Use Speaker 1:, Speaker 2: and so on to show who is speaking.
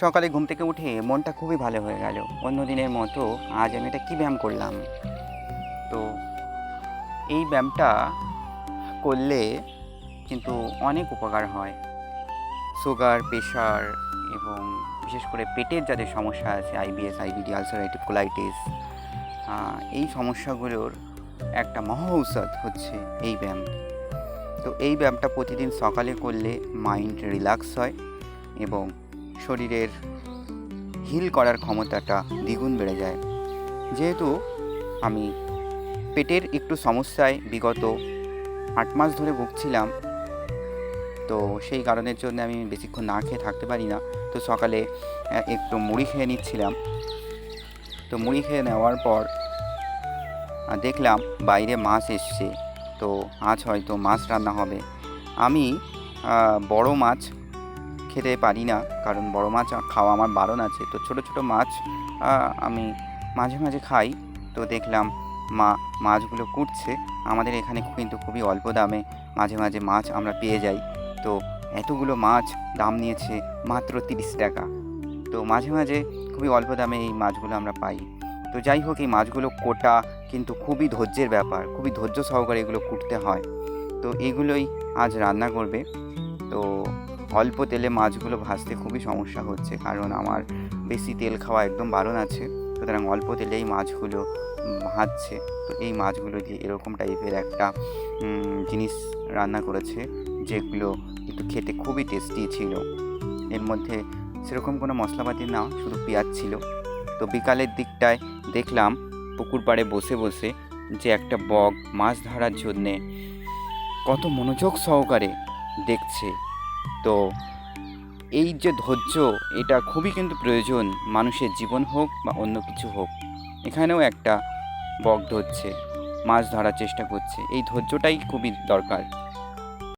Speaker 1: সকালে ঘুম থেকে উঠে মনটা খুবই ভালো হয়ে গেল। অন্য দিনের মতো আজ আমি এটা কী ব্যায়াম করলাম। তো এই ব্যায়ামটা করলে কিন্তু অনেক উপকার হয়। সুগার, প্রেশার এবং বিশেষ করে পেটের যাদের সমস্যা আছে, আইবিএস, আইবিডি, আলসারেটিভ কোলাইটিস, এই সমস্যাগুলোর একটা মহা ঔষধ হচ্ছে এই ব্যায়াম। তো এই ব্যায়ামটা প্রতিদিন সকালে করলে মাইন্ড রিল্যাক্স হয় এবং শরীরের হিল করার ক্ষমতাটা দ্বিগুণ বেড়ে যায়। যেহেতু আমি পেটের একটু সমস্যায় বিগত 8 মাস ধরে ভুগছিলাম, তো সেই কারণের জন্য আমি বেশিক্ষণ না খেয়ে থাকতে পারি না। তো সকালে একটু মুড়ি খেয়ে নিচ্ছিলাম। তো মুড়ি খেয়ে নেওয়ার পর দেখলাম বাইরে মাছ এসছে। তো আজ হয়তো মাছ রান্না হবে। আমি বড় মাছ খেতে পারি না, কারণ বড় মাছ খাওয়া আমার বারণ আছে। তো ছোট ছোট মাছ আমি মাঝে মাঝে খাই। তো দেখলাম মাছগুলো কুটছে। আমাদের এখানে কিন্তু খুবই অল্প দামে মাঝে মাঝে মাছ আমরা পেয়ে যাই। তো এতগুলো মাছ দাম নিয়েছে মাত্র 30 টাকা। তো মাঝে মাঝে খুবই অল্প দামে এই মাছগুলো আমরা পাই। তো যাই হোক, এই মাছগুলো কোটা কিন্তু খুবই ধৈর্যের ব্যাপার, খুবই ধৈর্য সহকারে এগুলো কুটতে হয়। তো এগুলোই আজ রান্না করবে। তো অল্প তেলে মাছগুলো ভাজতে খুবই সমস্যা হচ্ছে, কারণ আমার বেশি তেল খাওয়া একদম বারণ আছে। সুতরাং অল্প তেলেই মাছগুলো ভাজছে। তো এই মাছগুলো দিয়ে এরকম টাইপের একটা জিনিস রান্না করেছে, যেগুলো কিন্তু খেতে খুবই টেস্টি ছিল। এর মধ্যে সেরকম কোনো মশলাপাতি না, শুধু পেঁয়াজ ছিল। তো বিকালের দিকটায় দেখলাম পুকুর পাড়ে বসে বসে যে একটা বক মাছ ধরার জন্যে কত মনোযোগ সহকারে দেখছে। তো এই যে ধৈর্য, এটা খুবই কিন্তু প্রয়োজন, মানুষের জীবন হোক বা অন্য কিছু হোক। এখানেও একটা বক ধরছে, মাছ ধরার চেষ্টা করছে। এই ধৈর্যটাই খুবই দরকার।